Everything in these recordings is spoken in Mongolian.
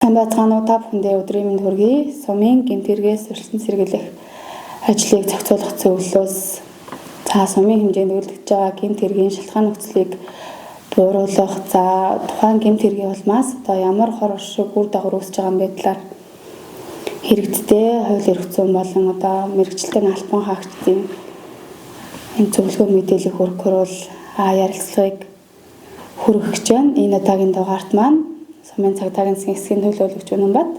Сайн байцгаана уу та бүхэндээ өдрийн мэнд хүргэе. Сумын гэмтэргээс урьдчилан сэргийлэх ажлыг зохицуулах зөвлөлөөс сумын хэмжээнд үйлдвэж байгаа гэмтэргийн шалтгаан нөхцөлийг бууруулах, тухайн гэмтэргийн улмаас ямар хор оршиг үр дагавар үүсэж байгаа байдлаар хэрэгцээ хууль эрх зүйн болон мэргэжилтийн албан хаагчдын энэ зөвлөгөө мэдээлэл хүргэхээр бол ярилцлагыг хүргэх гэж байна. Энэ удаагийн дугаарт маань Сумын цагдаагийн засгийн төлөөлөгч Үнэнбат,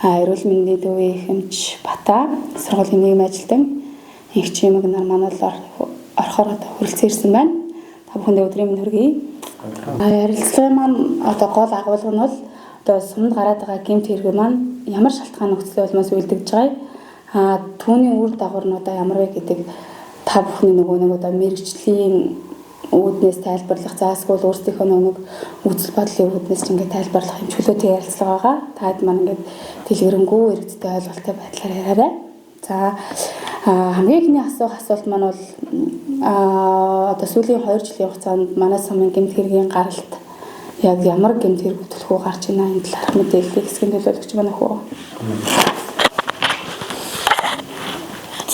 эрүүл мэндийн төвийн хэмж Бата, сургуулийн нийгмийн ажилтан их чимэг нар манай орохоор хүрэлцэн ирсэн байна. Та бүхэндээ өдрийн мэнд хүргэе. Ярилцлагын маань гол агуулга нь бол сумд гараад байгаа гэмт хэрэг маань ямар шалтгаан нөхцөл улмаас үйлдэж байгаа. Түүний үр дагавар нь ямар вэ гэдэг та бүхний мэргэжлийн үүднээс тайлбарлах, заасгүй өөрсдийнхөө нэг үзэл бодлын үүднээс ч ингээд тайлбарлах юм чөлөөтэй ярилцлага байгаа. Таад маань ингээд дэлгэрэнгүй эрдэстэй ойлголттой байдлаар яриарай. За хамгийн ихний асуулт маань бол сүүлийн 2 жилийн хугацаанд манай сумын гэмт хэргийн гаралт яг ямар гэмт хэрэг төлхөө гарч байна энэ талаарх мэдээллийг засгийн төлөөлөгч манай хөө.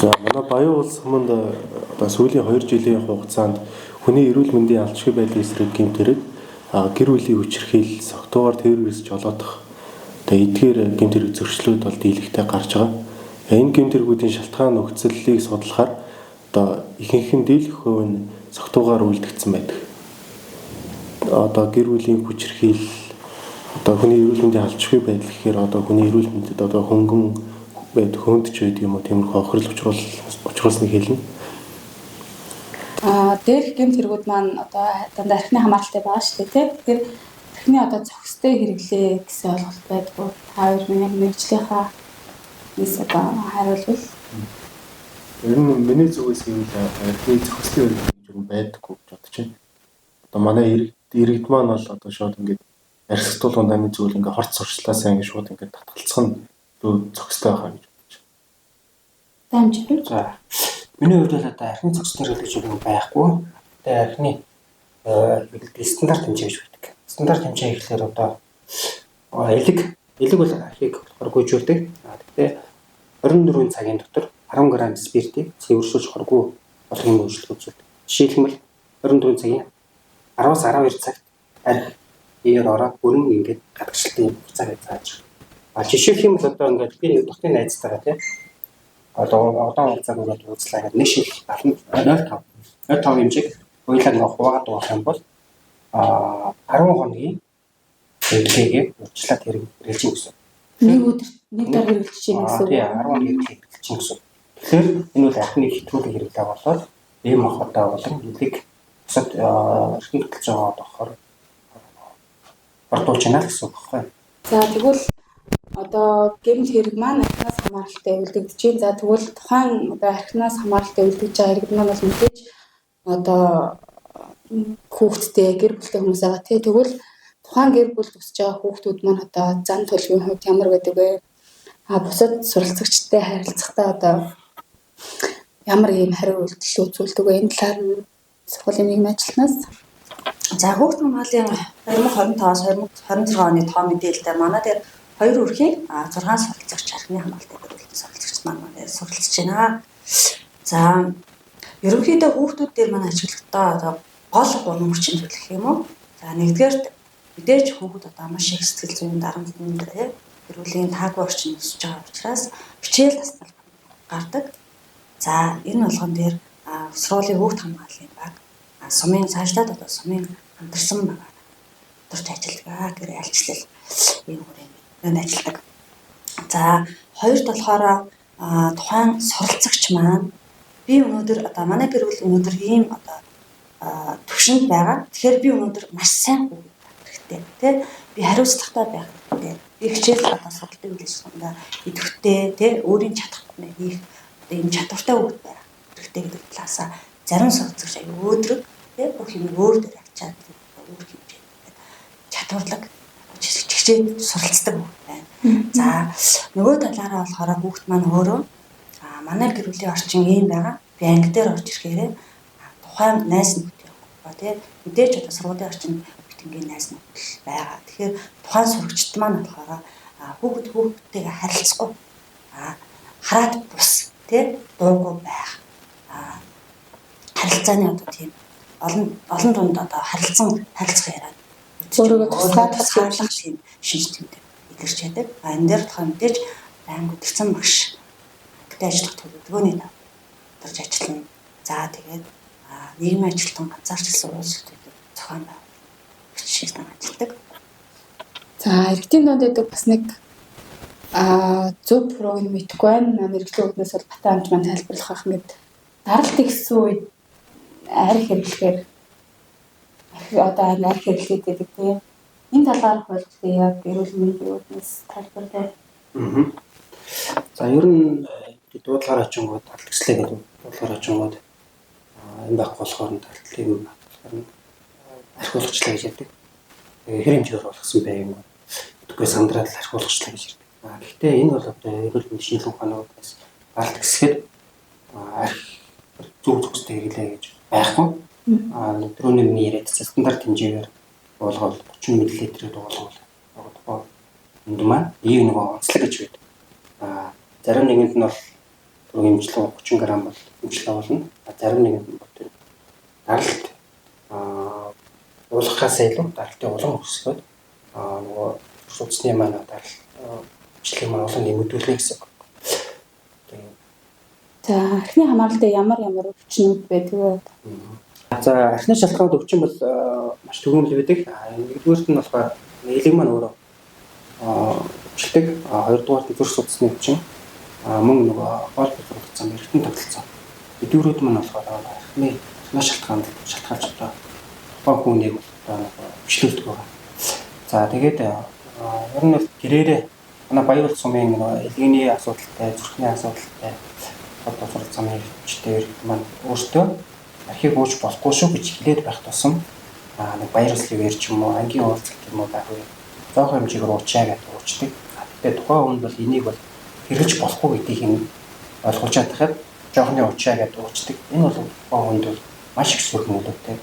За манай Баян улс суманд сүүлийн 2 жилийн хугацаанд хүний эрүүл мэндийн алчгүй байдлын эсрэг гэмт хэрэг, гэр бүлийн хүчирхийлэл, согтуугаар тэрроризм жолоодох, эдгээр гэмт хэрэг зөрчлүүд бол дийлэгтэй гарч байгаа. Энэ гэмт хэргүүдийн шалтгаан нөхцөлийг судлахаар ихэнх нь дийлэх хувь нь согтуугаар үлдэгдсэн байдаг. Гэр бүлийн хүчирхийлэл, хүний эрүүл мэндийн алчгүй байдал гэхээр хүний эрүүл мэндэд хөнгөн байд хөөндч байдаг юм уу, тиймэрхүү охирол учруулсныг хэлнэ. Дээрх гэмт хэрэгүүд маань дандаа архины хамааралтай байгаа шүү дээ, тийм. Тэгэхээр архины зохистой хэрэглээ гэсэн ойлголт байдгүй. Та хоёр мэргэжлийнхаа хариулбал. Ер нь миний зүгээс гэвэл архины зохистой хэрэглээ гэж байдаггүй гэж бодож байна. Манай иргэд маань бол шууд ингээд архи тулгуунд амин зүйл ингээд хорц сурчлаасаа ингээд шууд ингээд татгалцах нь зохистой байгаа гэж бодож байна. Дамжиж. За миний хувьд бол архины зохистой хэрэглэж байгаа юм байхгүй. Тэгээ архины стандарт хэмжээ гэж байдаг. Стандарт хэмжээ гэхэлэр элэг бол архийг гүйжүүлдэг. Тэгтээ 24 цагийн дотор 10 г спиртийг цэвэршүүлж хоргүй болгохын үйлчлэг үзүүлдэг. Жишээлбэл 24 цагийн 10-аас 12 цагт архи ээр ороод бүрэн ингээд гадагшлалтын хугацааг зааж байгаа. Жишээлх юм бол ингээд би нэг дотны найзтайгаа тийм одоо цаг үргэлж үзлээ гэдэг нэшил 0.5 хэмжээг хоёулаа нэг хуваагаад дуусах юм бол 10 хоногийн хэрэглээгээ урьдчилаад хэрэглэж гэсэн. Нэг өдөрт нэг дор хэрэглэж чинь гэсэн. Тийм 10 хоногийн хэрэглэж чинь гэсэн. Тэгэхээр энэ бол архины хэтрүүлэг хэрэглээ болоод ийм ахуйтай болон элэг бусад архины хөтлөж байгаа болохоор ордуулж байна гэсэн үг байхгүй. За тэгвэл гэмт хэрэг маань архинаас хамааралтай үйлдэгдэж байна. За тэгвэл тухайн архинаас хамааралтай үйлдэгдэж байгаа хэрэг маань бол мэдээж хүүхэдтэй гэр бүлтэй хүмүүс байгаа тий. Тэгвэл тухайн гэр бүл өсөж байгаа хүүхдүүд маань зан төлөвийн хувьд ямар байдаг вэ? Бусад суралцагчтай харилцахдаа ямар ийм хариу үйлдэл үзүүлдэг вэ? Энэ талаар нь сургуулийн нийгмийн ажилтнаас. За хүүхд хамгааллын 2025-аас 2026 оны тоо мэдээлэлтэй манай дээр 2 өрхийн 6 суралцагч архины хамгаалалтын гэрүүлсэн суралцагч маань суралцж байна. За ерөнхийдөө хүүхдүүд дээр манай ажиглахдаа гол 3 хүчин зүйл гэх юм уу? За нэгдүгээрт мэдээж хүүхд маш их сэтгэл зүйн дарамтнд эрүүлийн таагүй орчин өсөж байгаа учраас хичээл тасдал гардаг. За энэ болгон дээр сургуулийн хүүхд хамгааллын баг сумын цаашлаад сумын хамтарсан байгаа. Дурч ажиллагаа гэр альчлал энэ хүрээнд ажилладаг. За хоёрт болохоор тухайн суралцагч маань би өнөөдөр манай гэр бүл өнөөдөр ийм төвшөнд байгаа. Тэгэхээр би өнөөдөр маш сайн хэрэгтэй тий. Би хариуцлагатай байх хэрэгтэй. Би хичээл сургалтын үйл ажиллагаанд идэвхтэй тий өөрийн чадхтай хийх ийм чадвартай хүүхэд байх хэрэгтэй гэдэг талаасаа зарим суралцагч өөдрөг тий бүх юм өөр дээр ачаад өөр хэмжээтэй чадварлаг хичээл суралцдаг хүүхэд байна. За нөгөө талаараа болохоор хүүхэд маань өөрөө манай гэр бүлийн орчин ийм байгаа. Би анги дээр орж ирэхээр тухайн найз нөхдөд явах тий мэдээж сургуулийн орчин бүтэнгийн найз нөхдөд байгаа. Тэгэхээр тухайн сурагчид маань болохоор хүүхдтэйгээ харилцахгүй хараад бус тий дуугүй байх харилцааны одоо тийм олон дунд одоо харилцах яриад өөрийгөө тусгаарлах тийм шинж тэмдэг илэрч яадаг. Энэ дээр болохоор мэдээж байнга үдирсэн багш гэдэг ажиллах төлөвлөгөөний дагуу ажиллана. За тэгээд нийгмийн ажилтан ганцаарч гэсэн үйлчлэгүүд зохион байгуулалт шиг ажилладаг. За иргэдийн донд байдаг бас нэг зөв програм мэдгүй байна. Мэргэжлийн үүднээс бол Батан амж маань тайлбарлах ах мэд даралт ихсэн үед арх хэрэглэхээр одоо арх хэрэглээд байдаг тийм. Энэ талаар хөлтэй яг эрүүл мэндийн үүднээс тайлбарлаа. За ер нь дуудлагаар очингууд алдагслаа гэдэг дуудлагаар очингууд энэ байхгүй болохоор талтлыг арх болгочлаа гэж яддаг. Хэр хэмжээгээр болгосон бай юм. Үгүй сандраад арх болгочлаа гэж ярьдаг. Гэхдээ энэ бол одоо эрүүл мэндийн шинжилгээ ухаанаас гаралт гэсэхэд арх зөв зөвхөстэй хэрэглээ гэж байхгүй. Түрүүний миний яриад стандарт хэмжээгээр болгоод 30 мл-ээр дуулуул. Одоо энэ маань ийм нэг онцлог гэж байдаг. Зарим нэгэнд нь бол имжлэг 30 г бол имжлэг болно. Зарим нэгэнд нь бол даралт уулахаас илүү даралтын улам өсгөөд нөгөө судасны маань даралт имжлэг маань улам нэмэгдүүлнэ гэсэн. За архины хамгаалалтад ямар өвчнүүд байдаг вэ? За архины шалтгаанд өвчин бол маш түгээмэл байдаг. Нэгдүгээрт нь болохоор нээлэг маань өөрөө өвчлөг, хоёрдугаарт зүрх судасны өвчин, мөн нөгөө гол бүтцэн эргэтэн тогтолцоо. Эдгээрүүд маань болохоор архины шалтгаанд шалтгаалж байгаа. Тухайн хүнийг өвчлөлдөг байгаа. За тэгээд ер нь гэрээрээ манай Баян сумын элгэний асуудалтай, зүрхний асуудалтай одоо замын өвчтэй маань өөртөө архийг ууж болохгүй шүү гэж хэлээд байх тусам нэг баяр хөслөг ярьж юм уу ангийн уулзалт юм уу байх үе зоох хэмжээгээр уучаа гэдэг уучдаг. Тэгээд тухайн хүн бол энийг бол хэрэгж болохгүй гэдгийг нь ойлгуулж чадхад жоохны уучаа гэдэг уучдаг. Энэ бол тухайн хүнд бол маш их сөргөн өлөвтэй.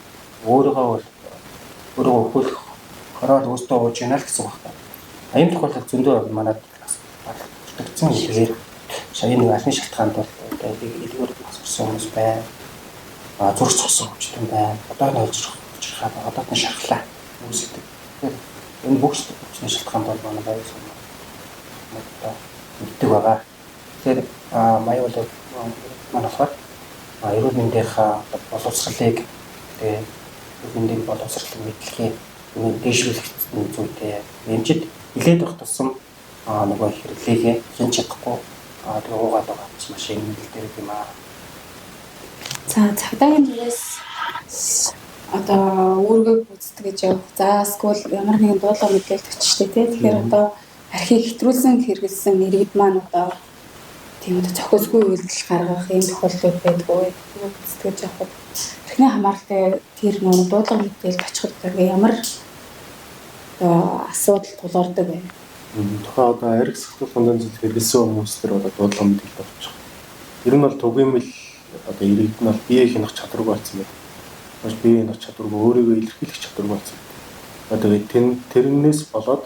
Өөрөөгөө өхөх хороод өөртөө ууж яана л гэсэн байна. Ийм тохиолдолд зөндөө манад бүртгэгдсэн хэлээр шаяны нэг архины шалтгаанд бол элгээр асуусан хүмүүс байна. Зүрх цогсон өвчтөн байна. Одооны олжирхаад одоодны шархлаа үүсдэг. Энэ бүх өвчний шалтгаанд бол манай Баян сум мэддэг байгаа. Тэгэхээр маяг бол манайхаар эрүүл мэндийнх боловсролыг эрүүл мэндийн боловсролын мэдлэгийн дэвшүүлэх зүйтэй нэмжид хилээд байх тусам нөгөө хэрэглэгээ хэн чадахгүй тэгээ уугаад байгаа маш их нэлээд юм аа. За цагдаагийн зүгээс одоо үүргээ гүйцэтгэж гэж явах. За эсвэл ямар нэгэн дуулаа мэдээлэл өчтэй тий. Тэгэхээр одоо архийг хэтрүүлсэн хэрэгэлсэн иргэд маань одоо тийм үү зохисгүй үйлдэл гаргах ийм тохиолдлууд байдгүй. Гүйцэтгэж явах. Архины хамгаалалтын тэр нөгөө дуулаа мэдээлэл очиход ямар асуудал тулгардаг вэ? Тухайн одоо арх сахилгын фундамент хэрэгэлсэн хүмүүс төр одоо дуудлага мэдээлэл авчих. Ер нь бол түгээмэл одоо иргэд нь бол бие хянах чадваргүй болсон байна. Маш бие хянах чадваргүй өөрийгөө илэрхийлэх чадваргүй болсон. Тэгээд тэрнээс болоод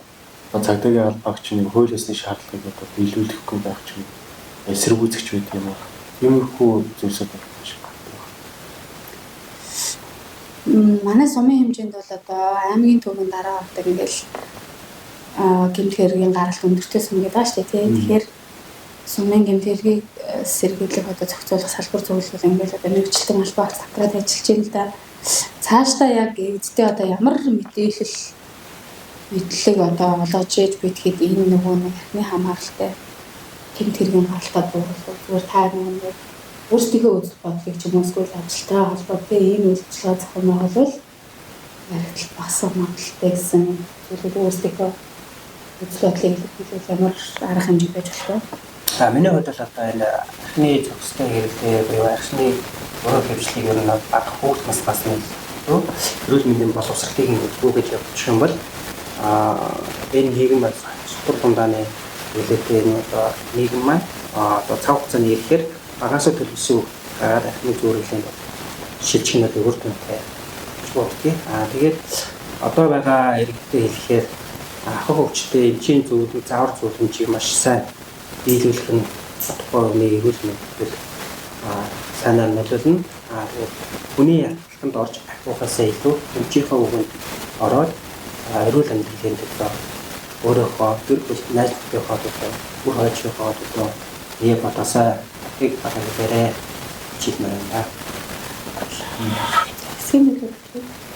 цагдаагийн албаагч нэг хууль ёсны шаардлагыг одоо биелүүлэхгүй байх ч юм эсэргүүцэгч байдаг юм аа. Иймэрхүү зүйлсүүд байна. Манай сумын хэмжээнд бол одоо аймгийн төвийн дараа авдаг ингээл гэмт хэргийн гаралт өндөртэй сум гэдэг ба штэ тий. Тэгэхээр сумын гэмт хэргийг сэргийлэх одоо зохицуулах салбар зөвлөл ингээл одоо мэргэжилтэн албаар сакрад ажиллаж байна л да. Цаашдаа яг эцэдээ одоо ямар мэдлэг одоо олоож ээж бидгээд энэ нөгөө нэг архины хамгаалалтай гэмт хэргийн гаралтад бууруулах зүгээр та нэг өөрсдийнхөө үзэл бодлыг ч юм уу эсвэл ажилтнаа холбоотой ийм үйлчлэгээ зохион байгуулвал яригдл багасах магадлалтай гэсэн зүйлүүд өөрсдийнхөө үзэл бодлыг илэрхийлэх ямар арга хэмжээ байж болох вэ? Миний хувьд бол одоо энэ архины зохистой хэрэглээ буюу архины уран хэмжлэгийг ер нь баг хүүхд нас нэг эрүүл мэндийн боловсролыг өгөх гэж явуулчих юм бол энэ нийгэм маань сутар дундааны үйлдэлтэй одоо нийгэм маань одоо цаг хугацааны ирэхээр багасаа төлөвсөн архины зөвлөлийн шилжихнүүд өөр төнтэй бодгийг. Тэгээд одоо байгаа иргэдэд хэлэхээр ахуй хөвчтэй эцсийн зөвлөмж, заавар зөвлөмжийг маш сайн биелүүлэх нь тухайн хүний эрүүл мэндэд санаа нөлөөлнө. Хүний ятгаланд орж ахихаасаа илүү эмчийнхээ үгэнд ороод эрүүл амьдралын төлөө өөрийнхөө гэр бүл найз нөхдөдөө бүр хойчийнхоо ие бодосоо их багтаарэ чигмээр байна.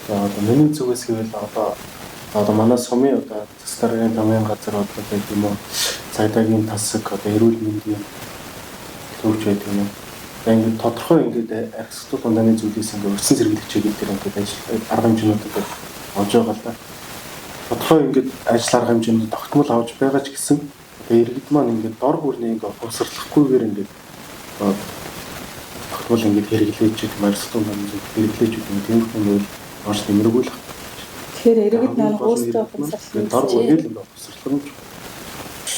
Одоо миний зүгээс гэвэл одоо манай сумын одоо засаг даргын тамгын газар одоо гэдэг юм уу цагдаагийн тасаг одоо эрүүл мэндийн төвч байдаг юм. Ингээд тодорхой ингээд архитектур дунданы зүйлээс ингээд өрсөн зэрэглэгч гэдэг ингээд ажил арга хэмжээнүүдэд олж байгаа л да. Тодорхой ингээд ажил арга хэмжээнд тогтмол авч байгаа ч гэсэн иргэд маань ингээд дор бүрний ингээд босрлохгүйгээр ингээд тогтмол ингээд хэрэглээж байгаа архитектур дунданы зүйл хэрэглээж байгаа юм бол маш нэмэргүй л. Тэгэхээр иргэд маань өөрсдөө босрлох дор бүрний л босрлох юм.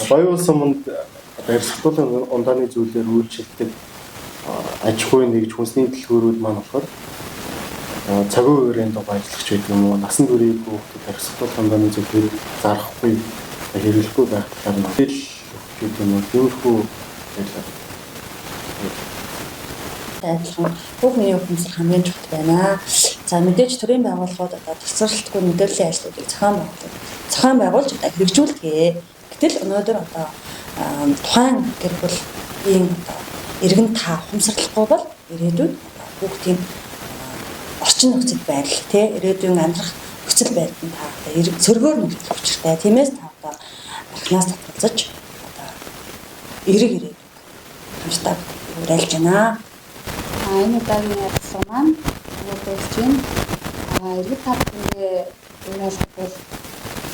Баян суманд архитектурын ундааны зүйлээр үйлчилдэг аж ахуй нэгж хүнсний дэлгүүрүүд маань болохоор цагийн үеийн доо ажиллагч байдаг юм уу насан туршийн хүүхдэд архитектурын ундааны зүйлээр зарахгүй хэрэглэхгүй байх талаар нь хэл гэдэг юм уу тиймэрхүү адилхан хүүхний ухамсар хамгийн чухал байна. За мэдээж төрийн байгууллагууд одоо тасралтгүй мэдээллийн ажлуудыг зохион байгуулж одоо хэрэгжүүлдэг. Гэтэл өнөөдөр одоо тухайн гэр бүлийн одоо иргэн та ухамсарлахгүй бол ирээдүйд хүүхдийн орчин нөхцөл байдал тий ирээдүйн амьдрах нөхцөл байдал та одоо сөргөөр нөлөөлөх учиртай. Тиймээс та одоо архинаас татгалзаж одоо эрэг ирээдүйг хамтдаа уриалж байна. Энэ удаагийн ярилцлага маань өгөөж чинь иргэд та бүхэндээ уриалгах бол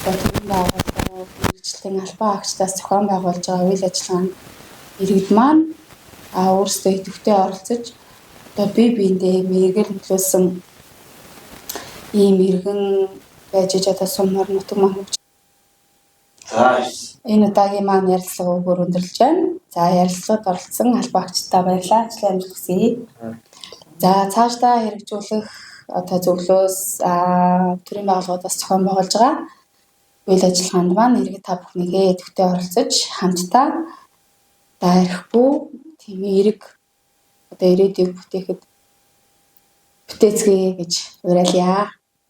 төрийн байгууллага мэргэжлийн албан агчдаас зохион байгуулж байгаа үйл ажиллагаанд иргэд маань өөрсдөө идэвхтэй оролцож одоо бие биендээ мэрэгэл нөлөөлсөн ийм иргэн байж одоо сумар нутаг маань хөгж. Энэ удаагийн маань ярилцлага өгөр өндөрлөж байна. За ярилцлагад оролцсон албан агчдаа баярлалаа. Ажлын амжилт хүсье. За цаашдаа хэрэгжүүлэх одоо зөвлөөс төрийн байгууллагуудаас зохион байгуулж байгаа үйл ажиллагаанд маань иргэд та бүхнийгээ идэвхтэй оролцож хамтдаа дайрахгүй тийм эрэг одоо ирээдүйг бүтээхэд бүтээцгээе гэж уриалъя.